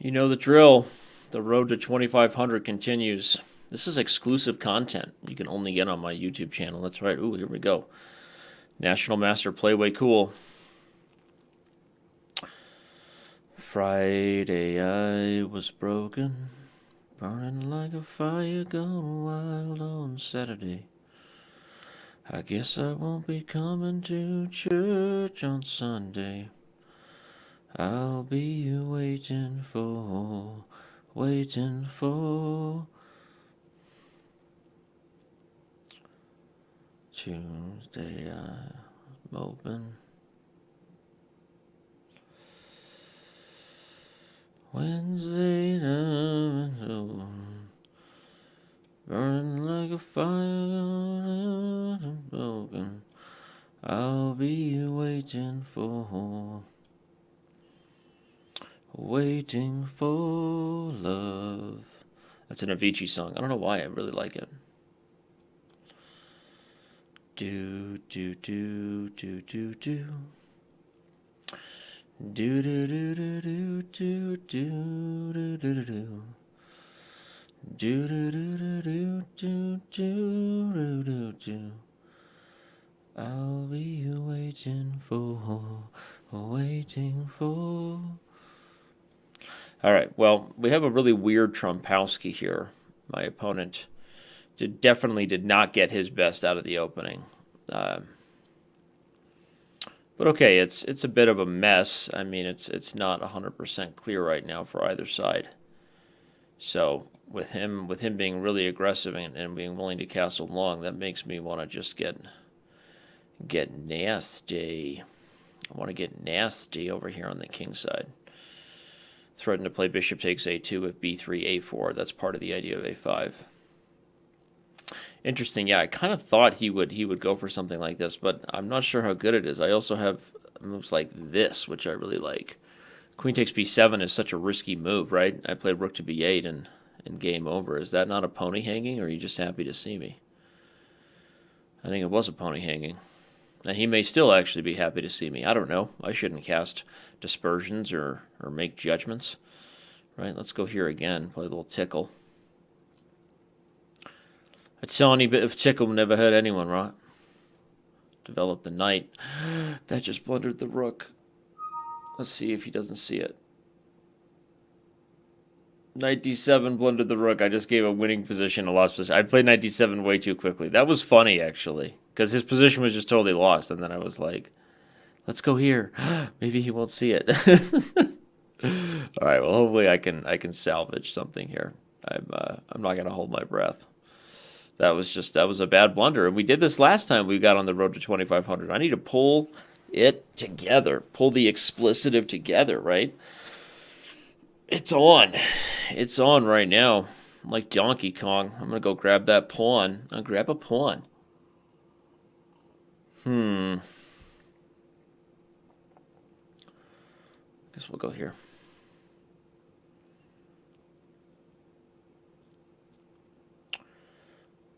You know the drill. The road to 2,500 continues. This is exclusive content you can only get on my YouTube channel. That's right. Ooh, here we go. National Master Play Way Cool. Friday I was broken, burning like a fire gone wild on Saturday. I guess I won't be coming to church on Sunday. I'll be waiting for Tuesday. I'm open. Wednesday, burning like a fire, broken. I'll be waiting for love. That's an Avicii song. I don't know why I really like it. Do do do do do do. Do do do do do do do do do do. Do do do do do do do do. I'll be waiting for. All right. Well, we have a really weird Trumpowski here. My opponent definitely did not get his best out of the opening. But okay, it's a bit of a mess. I mean, it's not 100% clear right now for either side. So with him being really aggressive and being willing to castle long, that makes me want to just get nasty. I want to get nasty over here on the king side. Threaten to play bishop takes a2 with b3, a4. That's part of the idea of a5. Interesting. Yeah, I kind of thought he would go for something like this, but I'm not sure how good it is. I also have moves like this, which I really like. Queen takes b7 is such a risky move, right? I played rook to b8 and game over. Is that not a pony hanging, or are you just happy to see me? I think it was a pony hanging. And he may still actually be happy to see me. I don't know. I shouldn't cast dispersions or make judgments. Right, let's go here again. Play a little tickle. I'd sell any bit of tickle, never hurt anyone, right? Develop the knight. That just blundered the rook. Let's see if he doesn't see it. Knight d7 blundered the rook. I just gave a winning position, a lost position. I played knight d7 way too quickly. That was funny, actually, because his position was just totally lost. And then I was like, let's go here. Maybe he won't see it. All right, well, hopefully I can salvage something here. I'm not going to hold my breath. That was a bad blunder. And we did this last time we got on the road to 2,500. I need to pull it together. Pull the explicitive together, right? It's on. It's on right now. I'm like Donkey Kong. I'm going to go grab that pawn. I'll grab a pawn. Guess we'll go here.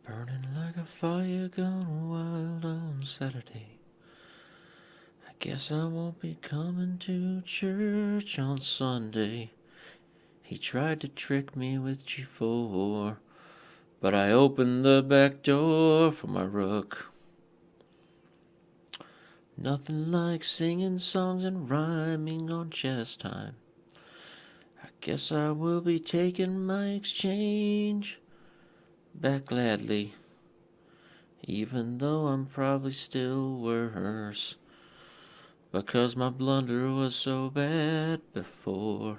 Burning like a fire gone wild on Saturday. I guess I won't be coming to church on Sunday. He tried to trick me with g4, but I opened the back door for my rook. Nothing like singing songs and rhyming on chess time. I guess I will be taking my exchange back gladly, even though I'm probably still worse, because my blunder was so bad before.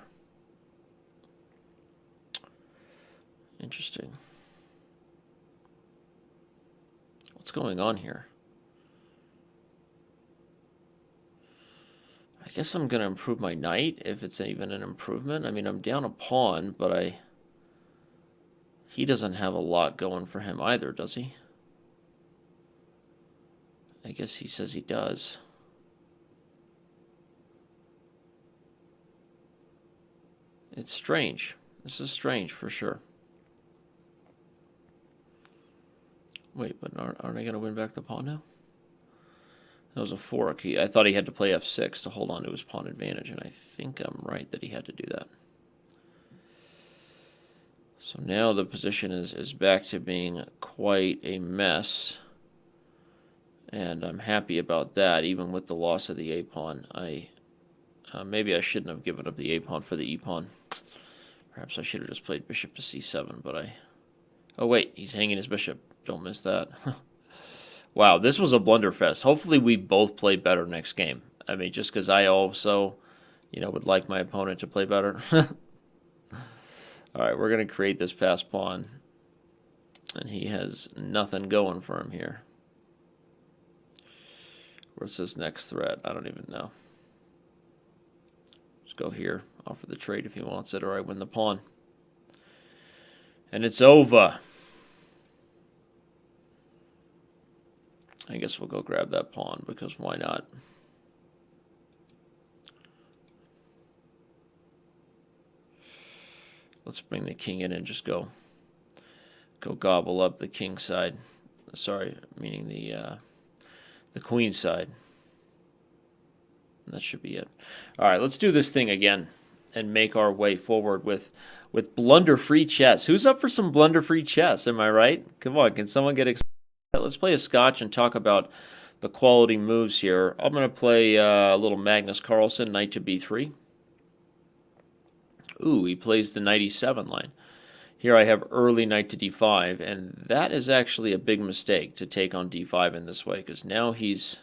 Interesting. What's going on here? I guess I'm going to improve my knight, if it's even an improvement. I mean, I'm down a pawn, but he doesn't have a lot going for him either, does he? I guess he says he does. It's strange. This is strange for sure. Wait, but aren't I going to win back the pawn now? That was a fork. I thought he had to play f6 to hold on to his pawn advantage, and I think I'm right that he had to do that. So now the position is back to being quite a mess. And I'm happy about that, even with the loss of the A-pawn. Maybe I shouldn't have given up the A-pawn for the E-pawn. Perhaps I should have just played bishop to C7, but I... Oh, wait, he's hanging his bishop. Don't miss that. Wow, this was a blunderfest. Hopefully we both play better next game. I mean, just because I also, would like my opponent to play better. All right, we're going to create this pass pawn. And he has nothing going for him here. Where's his next threat? I don't even know. Just go here. Offer the trade if he wants it, or I win the pawn. And it's over. I guess we'll go grab that pawn, because why not? Let's bring the king in and just go gobble up the king side. Sorry, meaning the queen side. That should be it. All right, let's do this thing again and make our way forward with blunder-free chess. Who's up for some blunder-free chess? Am I right? Come on, can someone get excited? Let's play a scotch and talk about the quality moves here. I'm going to play a little Magnus Carlsen, knight to b3. Ooh, he plays the knight e7 line. Here I have early knight to d5, and that is actually a big mistake to take on d5 in this way, because now he's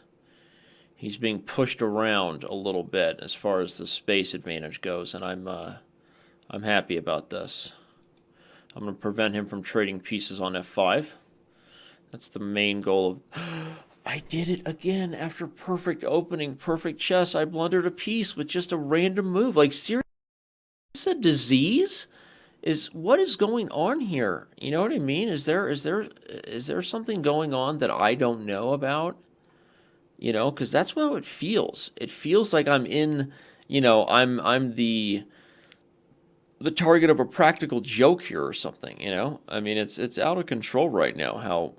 being pushed around a little bit as far as the space advantage goes, and I'm happy about this. I'm going to prevent him from trading pieces on f5. That's the main goal of... I did it again after perfect opening, perfect chess. I blundered a piece with just a random move. Like, seriously? Is this a disease? What is going on here? You know what I mean? Is there something going on that I don't know about? Because that's how it feels. It feels like I'm in, I'm the target of a practical joke here or something. I mean, it's out of control right now. How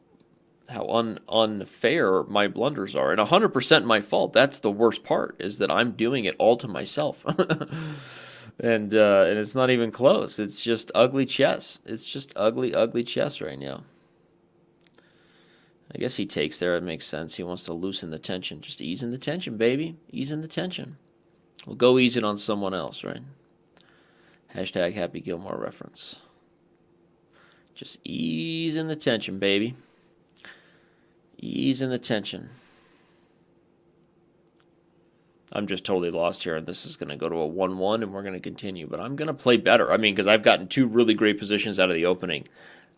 unfair my blunders are, and 100% my fault. That's the worst part, is that I'm doing it all to myself. And it's not even close. It's just ugly chess. It's just ugly chess right now. I guess he takes there. It makes sense. He wants to loosen the tension. Just ease in the tension, baby. Ease in the tension. We'll go ease it on someone else, right? Hashtag Happy Gilmore reference. Just ease in the tension, baby. Ease in the tension. I'm just totally lost here, and this is going to go to a 1-1, and we're going to continue. But I'm going to play better. I mean, because I've gotten two really great positions out of the opening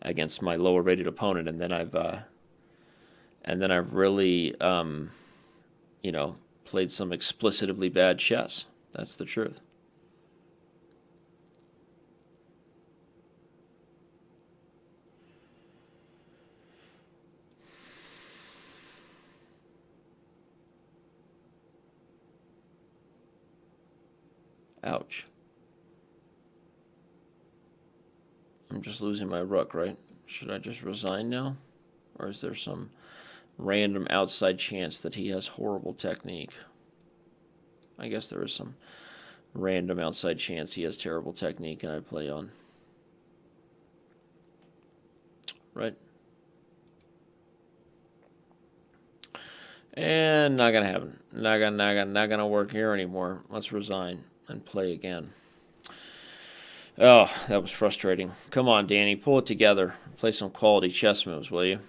against my lower-rated opponent, and then I've really, played some explicitly bad chess. That's the truth. Ouch. I'm just losing my rook, right? Should I just resign now? Or is there some random outside chance that he has horrible technique? I guess there is some random outside chance he has terrible technique and I play on. Right? And not gonna happen. Not gonna work here anymore. Let's resign and play again. Oh, that was frustrating. Come on, Danny, pull it together. Play some quality chess moves, will you?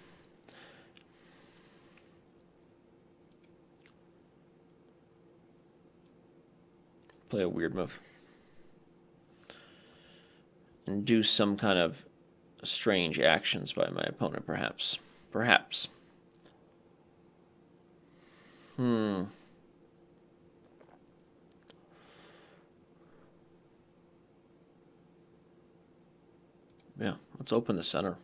Play a weird move. Induce some kind of strange actions by my opponent, perhaps. Perhaps. Yeah, let's open the center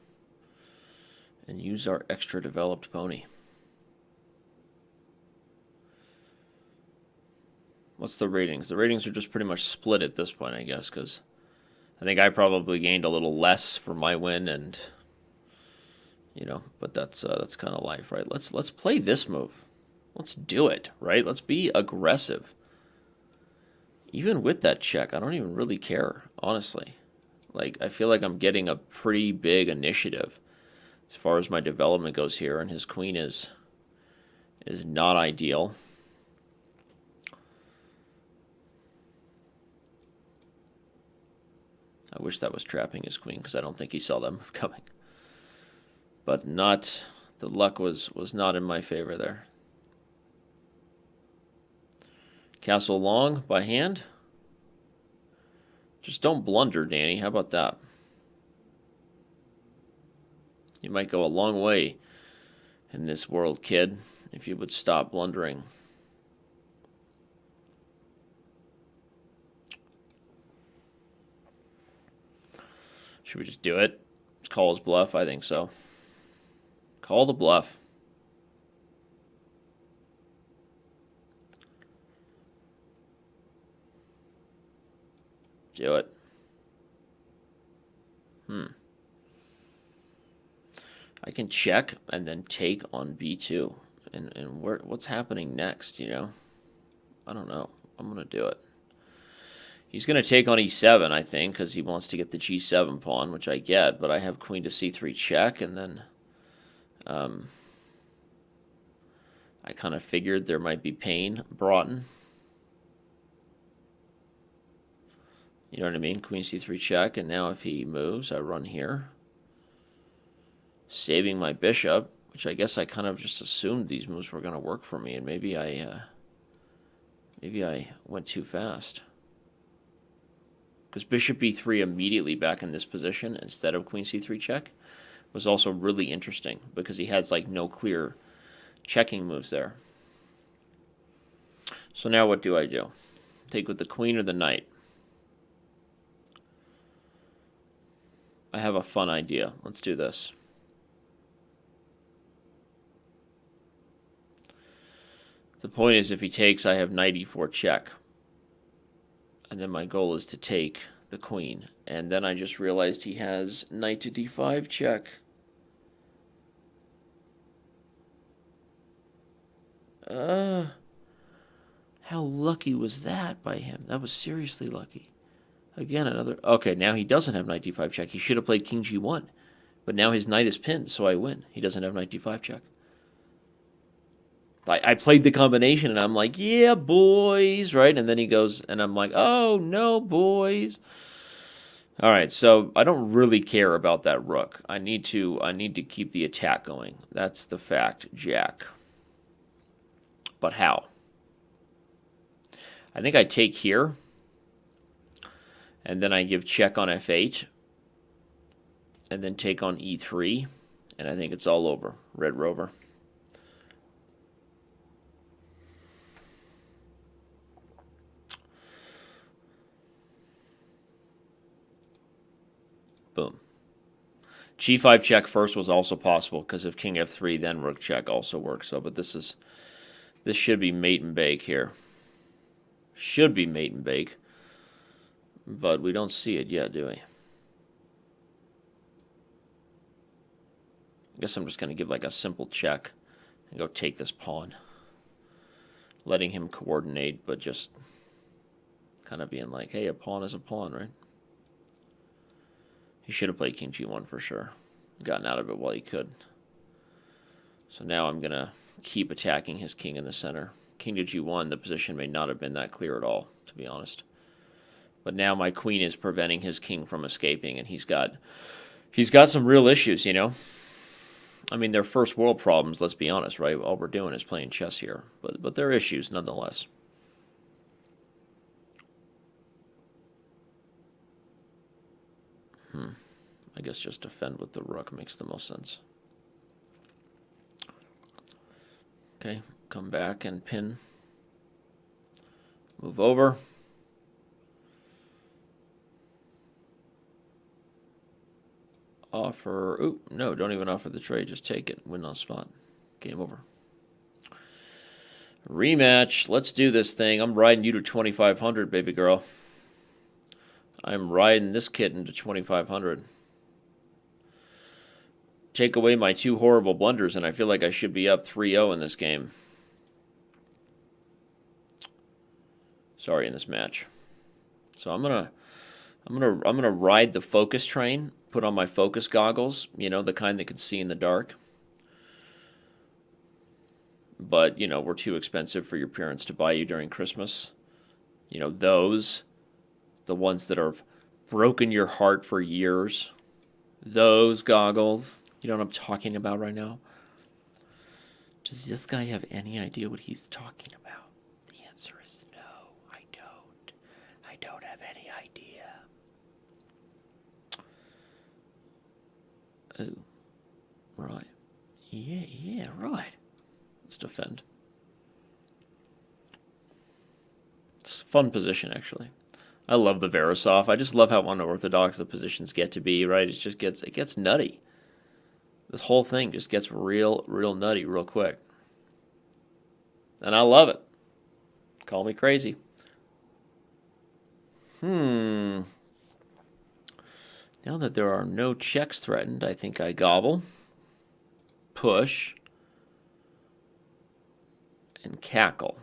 and use our extra developed pony. What's the ratings? The ratings are just pretty much split at this point, I guess, because I think I probably gained a little less for my win, and but that's kind of life, right? Let's play this move. Let's do it, right? Let's be aggressive. Even with that check, I don't even really care, honestly. Like, I feel like I'm getting a pretty big initiative as far as my development goes here, and his queen is not ideal. I wish that was trapping his queen, because I don't think he saw that move coming. But not, the luck was not in my favor there. Castle long by hand. Just don't blunder, Danny. How about that? You might go a long way in this world, kid, if you would stop blundering. Should we just do it? Just call his bluff? I think so. Call the bluff. Do it. I can check and then take on b2. And what's happening next, you know? I don't know. I'm going to do it. He's going to take on e7, I think, because he wants to get the g7 pawn, which I get, but I have queen to c3 check, and then I kind of figured there might be pain brought in. You know what I mean? Queen c3 check, and now if he moves, I run here. Saving my bishop, which I guess I kind of just assumed these moves were going to work for me, and maybe I went too fast. Because bishop b3 immediately back in this position instead of queen c3 check was also really interesting, because he has like no clear checking moves there. So now what do I do? Take with the queen or the knight? I have a fun idea. Let's do this. The point is, if he takes, I have knight e4 check. And then my goal is to take the queen. And then I just realized he has knight to d5 check. How lucky was that by him? That was seriously lucky. Again, another... Okay, now he doesn't have knight d5 check. He should have played king g1. But now his knight is pinned, so I win. He doesn't have knight d5 check. I played the combination, and I'm like, yeah, boys, right? And then he goes, and I'm like, oh, no, boys. All right, so I don't really care about that rook. I need to keep the attack going. That's the fact, Jack. But how? I think I take here, and then I give check on f8, and then take on e3, and I think it's all over. Red Rover. Boom. G5 check first was also possible, because if king f3, then rook check also works. So, but this should be mate and bake here. Should be mate and bake, but we don't see it yet, do we? I guess I'm just going to give like a simple check and go take this pawn, letting him coordinate, but just kind of being like, hey, a pawn is a pawn, right? He should have played king g1 for sure. Gotten out of it while he could. So now I'm going to keep attacking his king in the center. King to g1, the position may not have been that clear at all, to be honest. But now my queen is preventing his king from escaping, and he's got some real issues, you know? I mean, they're first world problems, let's be honest, right? All we're doing is playing chess here. But they're issues nonetheless. I guess just defend with the rook makes the most sense. Okay, come back and pin. Move over. Offer. Ooh, no, don't even offer the trade. Just take it. Win on spot. Game over. Rematch. Let's do this thing. I'm riding you to 2,500, baby girl. I'm riding this kitten to 2,500. Take away my two horrible blunders, and I feel like I should be up 3-0 in this game. Sorry, in this match. So I'm I'm gonna ride the focus train. Put on my focus goggles. You know, the kind that can see in the dark. But you know, were too expensive for your parents to buy you during Christmas. You know, those, the ones that have broken your heart for years. Those goggles. You know what I'm talking about right now? Does this guy have any idea what he's talking about? The answer is no, I don't. I don't have any idea. Oh, right. Yeah, right. Let's defend. It's a fun position, actually. I love the Verisov. I just love how unorthodox the positions get to be, right? It gets nutty. This whole thing just gets real nutty real quick. And I love it. Call me crazy. Now that there are no checks threatened, I think I gobble, push, and cackle.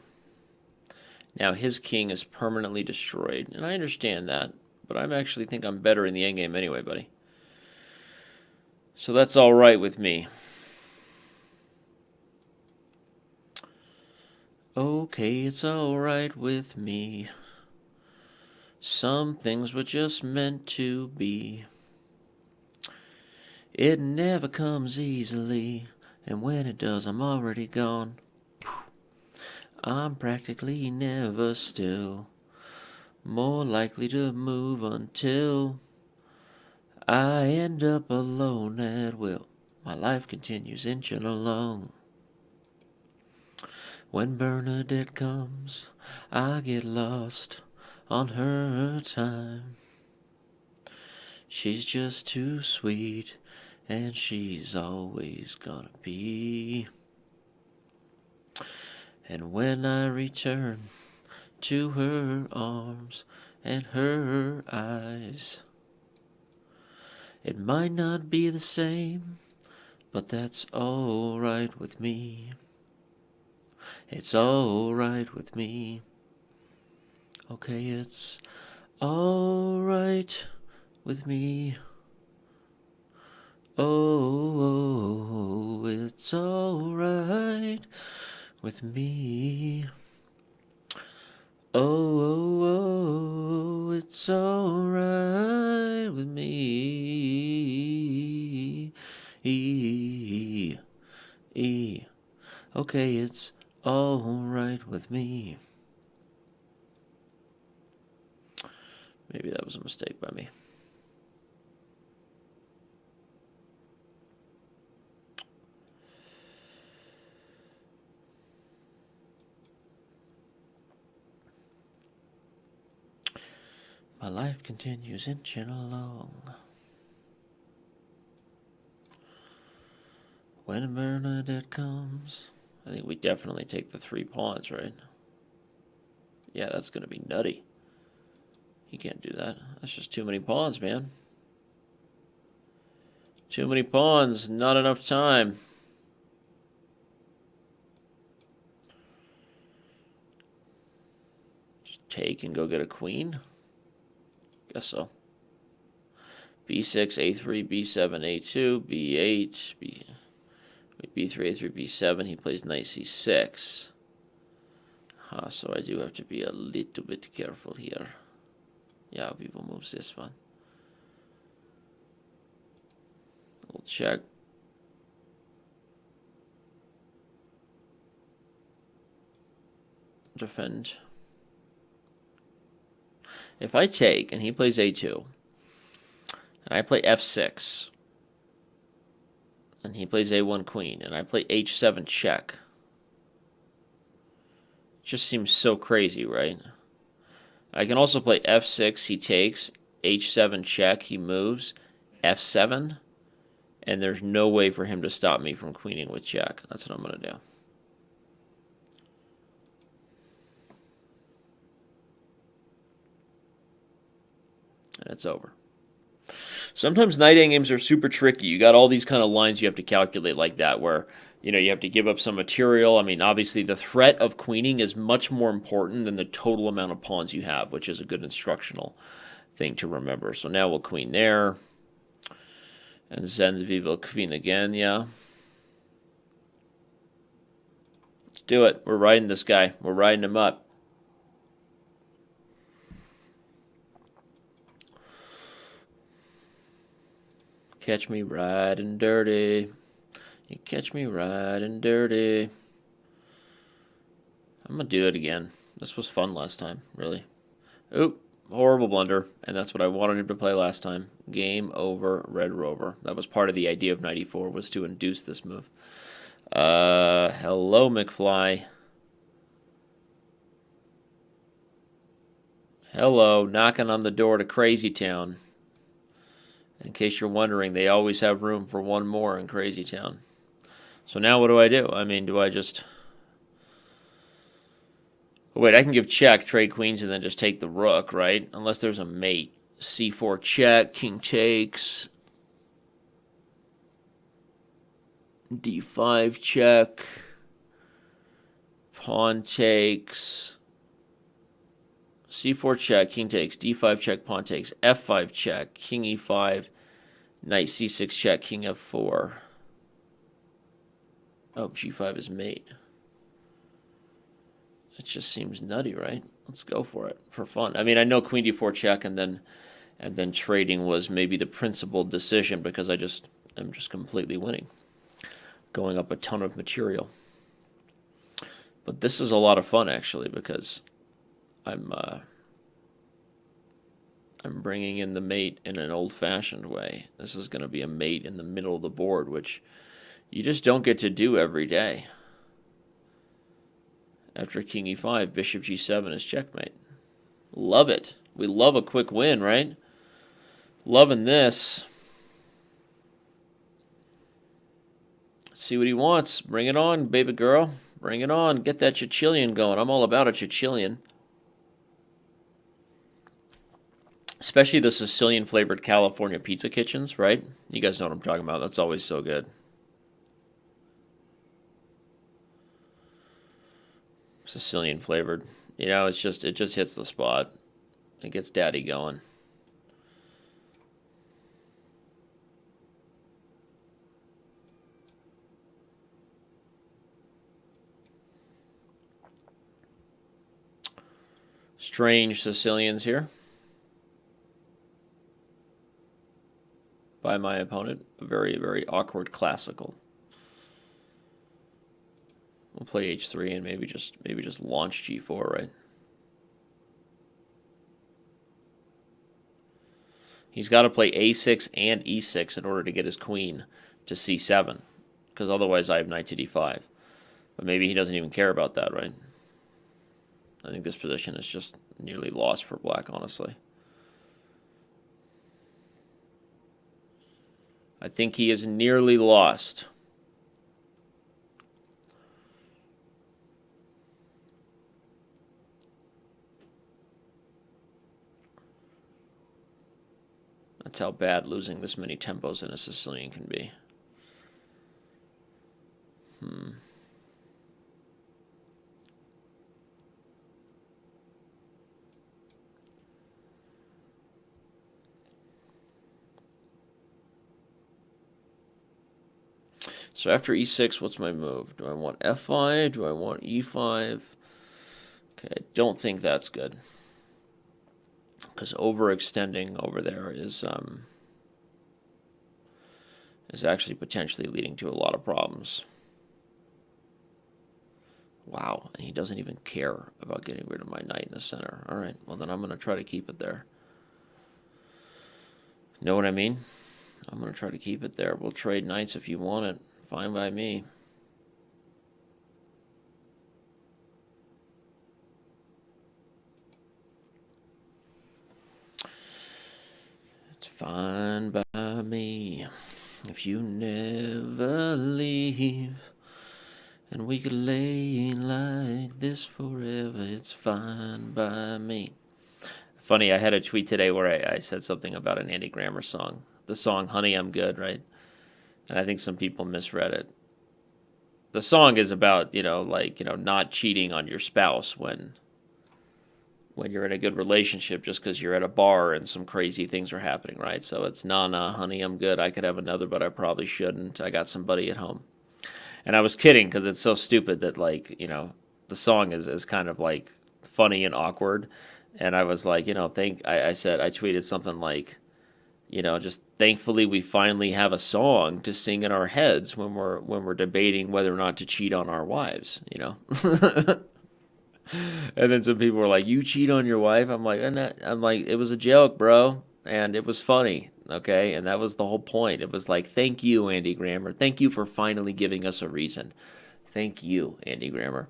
Now his king is permanently destroyed, and I understand that, but I actually think I'm better in the endgame anyway, buddy. So that's all right with me. Okay, it's all right with me. Some things were just meant to be. It never comes easily, and when it does, I'm already gone. I'm practically never still, more likely to move until I end up alone at will. My life continues inching along. When Bernadette comes, I get lost on her time. She's just too sweet, and she's always gonna be. And when I return to her arms and her eyes, it might not be the same, but that's all right with me. It's all right with me. Okay, it's all right with me. Oh, it's all right with me. Oh, it's all right with me. Okay, it's all right with me. Maybe that was a mistake by me. My life continues inching along. When Bernadette comes, I think we definitely take the 3 pawns, right? Yeah, that's going to be nutty. He can't do that. That's just too many pawns, man. Too many pawns, not enough time. Just take and go get a queen? Guess so. B6, A3, B7, A2, B8, B3, A3, B7. He plays knight C6. So I do have to be a little bit careful here. Yeah, people moves this one. We'll check. Defend. If I take and he plays A2, and I play F6, and he plays A1 queen, and I play H7 check, it just seems so crazy, right? I can also play F6, he takes, H7 check, he moves, F7, and there's no way for him to stop me from queening with check. That's what I'm going to do. And it's over. Sometimes night endgames are super tricky. You got all these kind of lines you have to calculate like that where, you have to give up some material. I mean, obviously the threat of queening is much more important than the total amount of pawns you have, which is a good instructional thing to remember. So now we'll queen there. And then we will queen again, yeah. Let's do it. We're riding this guy. We're riding him up. Catch me riding dirty. You catch me riding dirty. I'm going to do it again. This was fun last time, really. Oop, horrible blunder. And that's what I wanted him to play last time. Game over, Red Rover. That was part of the idea of 94, was to induce this move. Hello, McFly. Hello, knocking on the door to Crazy Town. In case you're wondering, they always have room for one more in Crazy Town. So now what do? I mean, do I just... Oh, wait, I can give check, trade queens, and then just take the rook, right? Unless there's a mate. C4 check, king takes. D5 check. Pawn takes. C4 check, king takes. D5 check, pawn takes. F5 check, king E5. Knight C6 check, king F4. Oh, G5 is mate. It just seems nutty, right? Let's go for it, for fun. I mean, I know queen D4 check and then trading was maybe the principal decision because I'm just completely winning, going up a ton of material. But this is a lot of fun actually because I'm bringing in the mate in an old-fashioned way. This is going to be a mate in the middle of the board, which you just don't get to do every day. After king e5, bishop g7 is checkmate. Love it. We love a quick win, right? Loving this. Let's see what he wants. Bring it on, baby girl. Bring it on. Get that Chichilian going. I'm all about a Chichilian. Especially the Sicilian-flavored California pizza kitchens, right? You guys know what I'm talking about. That's always so good. Sicilian-flavored. You know, it just hits the spot. It gets daddy going. Strange Sicilians here. By my opponent. A very, very awkward classical. We'll play h3 and maybe just launch g4, right? He's got to play a6 and e6 in order to get his queen to c7, because otherwise I have knight to d5. But maybe he doesn't even care about that, right? I think this position is just nearly lost for black, honestly. I think he is nearly lost. That's how bad losing this many tempos in a Sicilian can be. So after e6, what's my move? Do I want f5? Do I want e5? Okay, I don't think that's good. Because overextending over there is actually potentially leading to a lot of problems. Wow, and he doesn't even care about getting rid of my knight in the center. All right, well then I'm going to try to keep it there. Know what I mean? I'm going to try to keep it there. We'll trade knights if you want it. Fine by me. It's fine by me if you never leave, and we could lay like this forever. It's fine by me. Funny, I had a tweet today where I said something about an Andy Grammer song. The song Honey, I'm Good, right? And I think some people misread it. The song is about, not cheating on your spouse when when you're in a good relationship just because you're at a bar and some crazy things are happening, right? So it's, nah, honey, I'm good. I could have another, but I probably shouldn't. I got somebody at home. And I was kidding because it's so stupid that, like, the song is kind of like funny and awkward. And I was like, I said, I tweeted something like, just thankfully we finally have a song to sing in our heads when we're debating whether or not to cheat on our wives. And then some people were like, "You cheat on your wife?" I'm like, it was a joke, bro, and it was funny, okay? And that was the whole point. It was like, thank you, Andy Grammer. Thank you for finally giving us a reason. Thank you, Andy Grammer.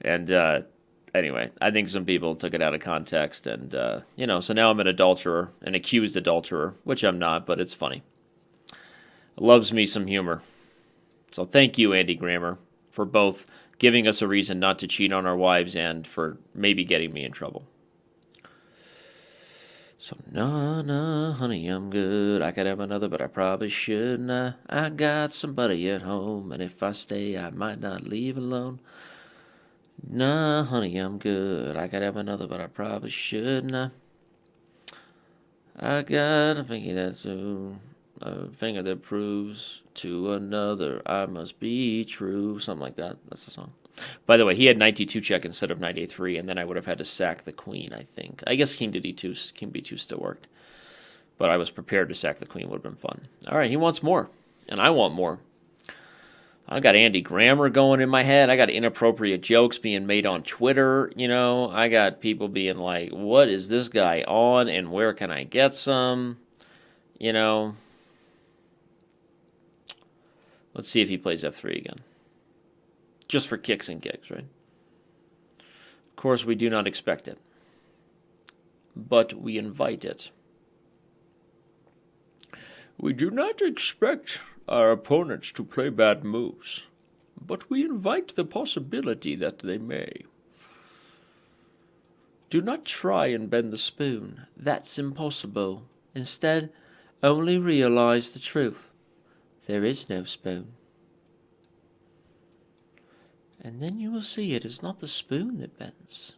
And anyway, I think some people took it out of context, and so now I'm an adulterer, an accused adulterer, which I'm not, but it's funny. Loves me some humor. So thank you, Andy Grammer, for both giving us a reason not to cheat on our wives and for maybe getting me in trouble. So, nah, honey, I'm good. I could have another, but I probably shouldn't. I got somebody at home, and if I stay, I might not leave alone. Nah, honey, I'm good. I could have another, but I probably shouldn't. I got a finger that proves to another I must be true. Something like that. That's the song. By the way, he had knight d2 check instead of knight a3, and then I would have had to sack the queen, I think. I guess king to d2, king b2 still worked. But I was prepared to sack the queen. Would have been fun. All right, he wants more, and I want more. I got Andy Grammer going in my head. I got inappropriate jokes being made on Twitter. I got people being like, what is this guy on, and where can I get some? Let's see if he plays f3 again. Just for kicks and gigs, right? Of course, we do not expect it. But we invite it. We do not expect our opponents to play bad moves, but we invite the possibility that they may. Do not try and bend the spoon. That's impossible. Instead, only realize the truth. There is no spoon. And then you will see it is not the spoon that bends,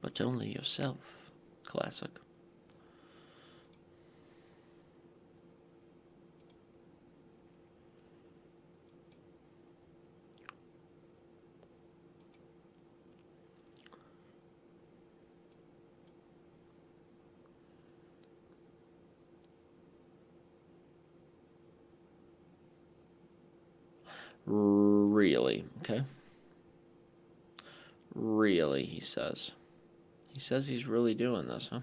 but only yourself. Classic. Really? Okay. Really, he says. He says he's really doing this, huh?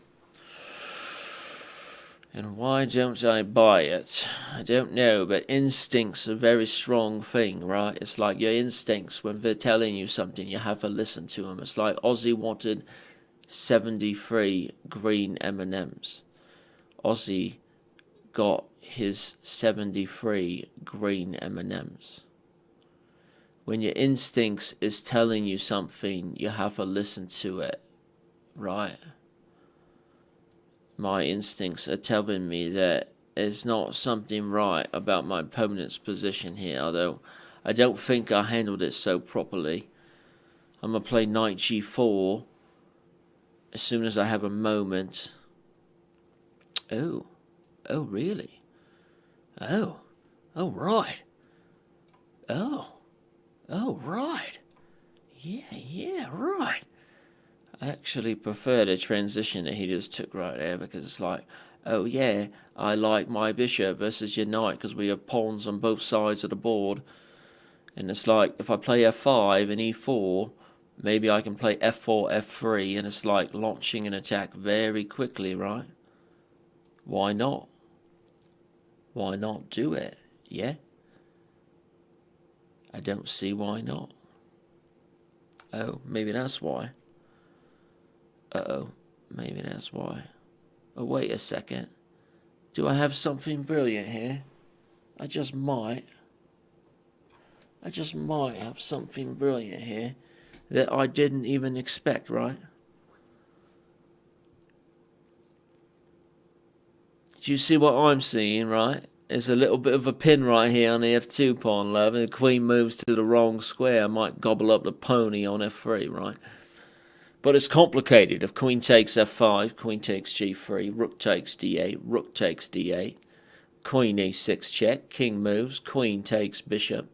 And why don't I buy it? I don't know, but instinct's a very strong thing, right? It's like your instincts, when they're telling you something, you have to listen to them. It's like Ozzy wanted 73 green M&Ms. Ozzy got his 73 green M&Ms. When your instincts is telling you something, you have to listen to it, right? My instincts are telling me that there's not something right about my opponent's position here, although I don't think I handled it so properly. I'm going to play knight g4 as soon as I have a moment. Oh, really? Oh, right. Oh, right. Yeah, right. I actually prefer the transition that he just took right there, because it's like, oh yeah, I like my bishop versus your knight because we have pawns on both sides of the board. And it's like, if I play f5 and e4, maybe I can play f4, f3, and it's like launching an attack very quickly, right? Why not? Why not do it? Yeah? I don't see why not. Oh, maybe that's why. Uh-oh, maybe that's why. Oh, wait a second. Do I have something brilliant here? I just might have something brilliant here that I didn't even expect, right? Do you see what I'm seeing, right? There's a little bit of a pin right here on the f2 pawn, love, and the queen moves to the wrong square. I might gobble up the pony on f3, right? But it's complicated. If queen takes f5, queen takes g3, rook takes d8, rook takes d8, queen e6 check, king moves, queen takes bishop.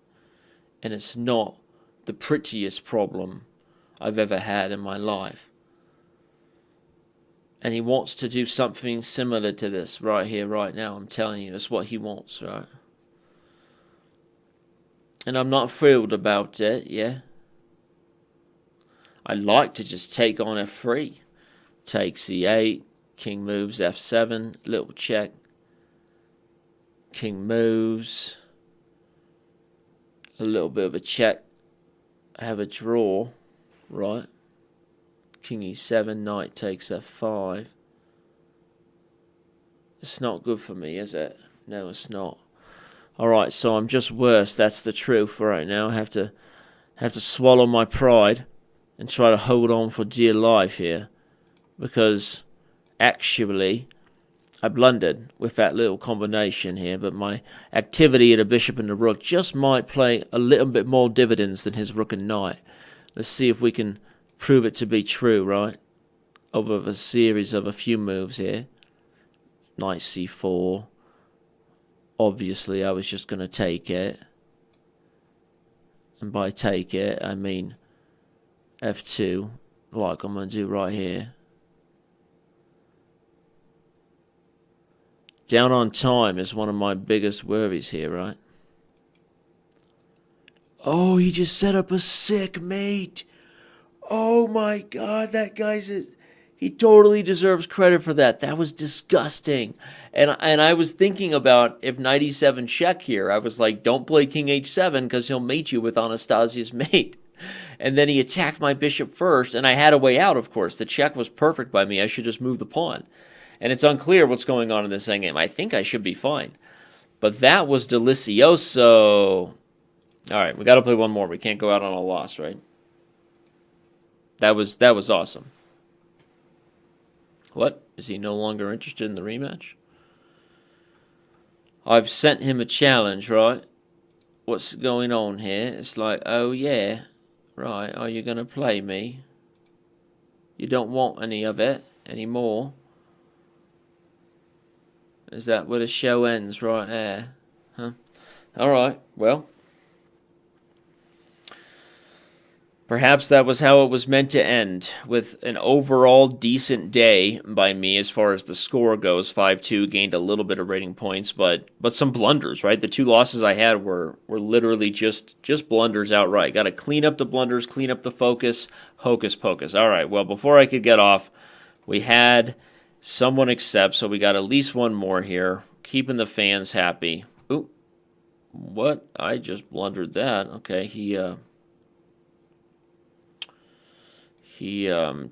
And it's not the prettiest problem I've ever had in my life. And he wants to do something similar to this right here, right now. I'm telling you, it's what he wants, right? And I'm not thrilled about it, yeah? I'd like to just take on f3. Take c8, king moves f7, little check. King moves. A little bit of a check. I have a draw, right? King e7, knight takes f5. It's not good for me, is it? No, it's not. Alright, so I'm just worse. That's the truth right now. I have to swallow my pride and try to hold on for dear life here. Because actually, I blundered with that little combination here, but my activity at a bishop and a rook just might play a little bit more dividends than his rook and knight. Let's see if we can prove it to be true, right? Over a series of a few moves here. Knight c4. Obviously, I was just going to take it. And by take it, I mean f2, like I'm going to do right here. Down on time is one of my biggest worries here, right? Oh, he just set up a sick mate. Oh my God, that guy's he totally deserves credit for that. That was disgusting. And I was thinking about if knight e7 check here, I was like, don't play king h7 because he'll mate you with Anastasia's mate. And then he attacked my bishop first, and I had a way out, of course. The check was perfect by me. I should just move the pawn. And it's unclear what's going on in this endgame. I think I should be fine. But that was delicioso. All right, we got to play one more. We can't go out on a loss, right? That was awesome. What? Is he no longer interested in the rematch? I've sent him a challenge, right? What's going on here? It's like, oh yeah, right, are you going to play me? You don't want any of it anymore. Is that where the show ends, right there? Huh? Alright, well. Perhaps that was how it was meant to end, with an overall decent day by me as far as the score goes. 5-2, gained a little bit of rating points, but some blunders, right? The two losses I had were literally just blunders outright. Got to clean up the blunders, clean up the focus, hocus pocus. All right, well, before I could get off, we had someone accept, so we got at least one more here, keeping the fans happy. Ooh, what? I just blundered that. Okay, he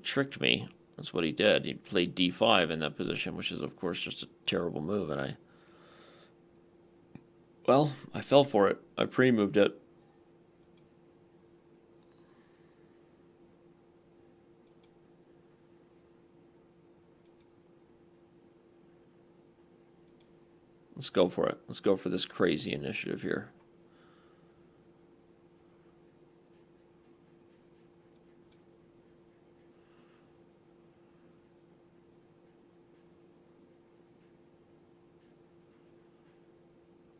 tricked me. That's what he did. He played d5 in that position, which is, of course, just a terrible move. And I fell for it. I pre-moved it. Let's go for it. Let's go for this crazy initiative here.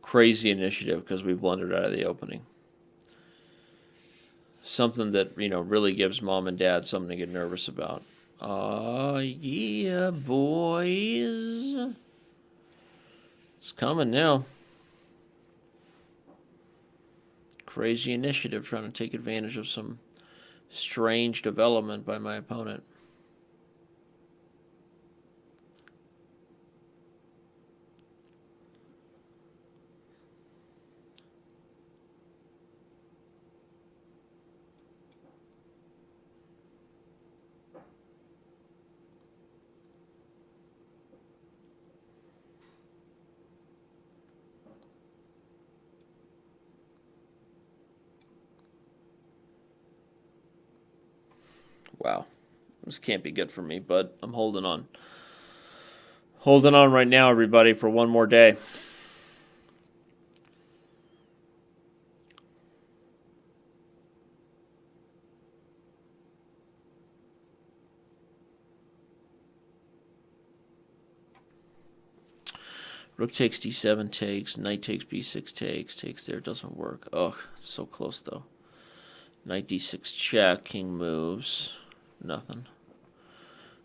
Crazy initiative because we blundered out of the opening. Something that, really gives mom and dad something to get nervous about. Oh, yeah, boys. It's coming now. Crazy initiative trying to take advantage of some strange development by my opponent. Wow. This can't be good for me, but I'm holding on. Holding on right now, everybody, for one more day. Rook takes d7 takes, knight takes b6 takes there, doesn't work. Ugh, so close though. Knight d6 check, king moves, nothing.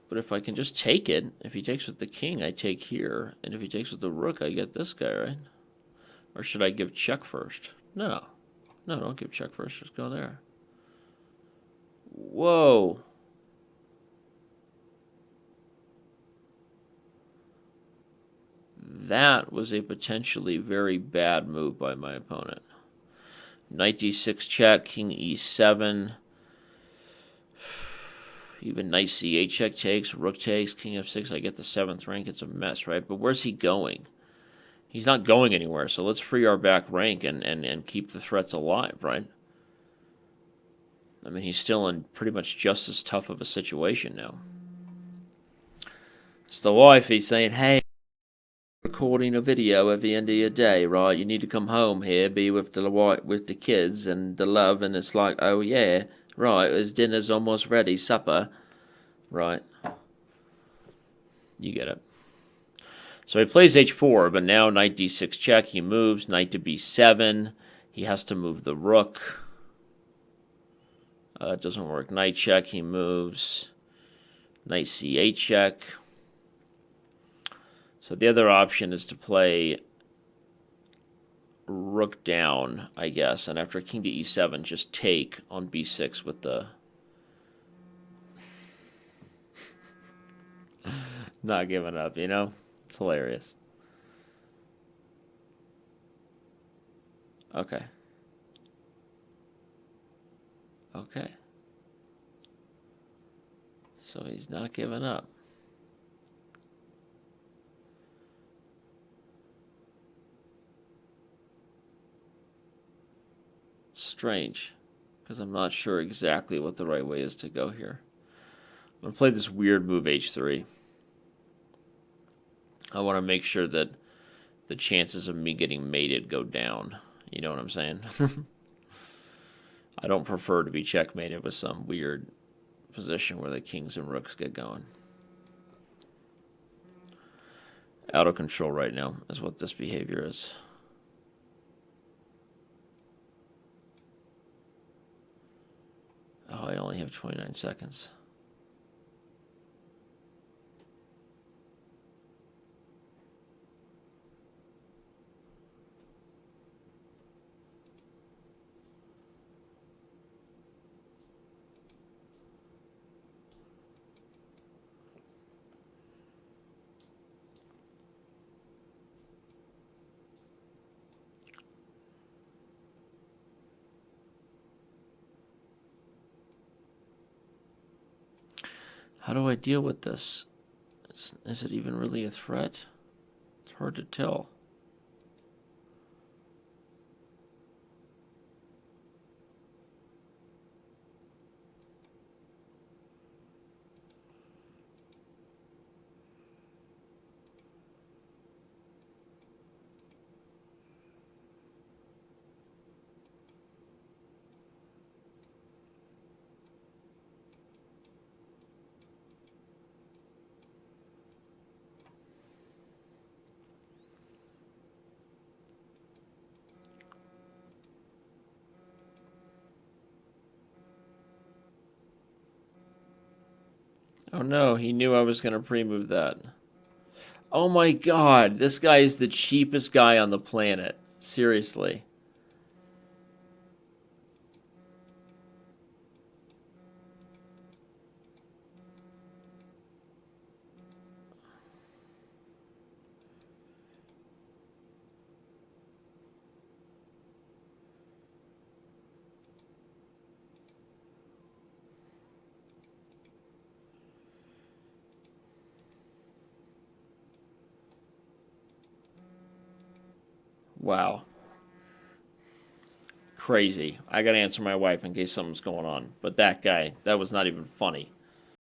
But if I can just take it, if he takes with the king, I take here, and if he takes with the rook, I get this guy, right? Or should I give check first? No. No, don't give check first, just go there. Whoa. That was a potentially very bad move by my opponent. Knight d6 check, king e7. Even knight c8 check takes, rook takes, king f6. I get the 7th rank. It's a mess, right? But where's he going? He's not going anywhere, so let's free our back rank and keep the threats alive, right? I mean, he's still in pretty much just as tough of a situation now. It's the wife. He's saying, hey, recording a video at the end of your day, right? You need to come home here, be with the kids and the love, and it's like, oh yeah, right, his dinner's almost ready, supper, right? You get it. So he plays h4, but now knight d6 check, he moves, knight to b7, he has to move the rook. It doesn't work. Knight check, he moves, knight c8 check. So the other option is to play rook down, I guess, and after king to e7, just take on b6 with the... Not giving up, you know? It's hilarious. Okay. Okay. So he's not giving up. Strange, because I'm not sure exactly what the right way is to go here. I'm going to play this weird move h3. I want to make sure that the chances of me getting mated go down. You know what I'm saying? I don't prefer to be checkmated with some weird position where the kings and rooks get going. Out of control right now is what this behavior is. Oh, I only have 29 seconds. How do I deal with this? Is it even really a threat? It's hard to tell. Oh no, he knew I was going to pre-move that. Oh my god, this guy is the cheapest guy on the planet. Seriously. Wow. Crazy. I gotta answer my wife in case something's going on. But that guy, that was not even funny.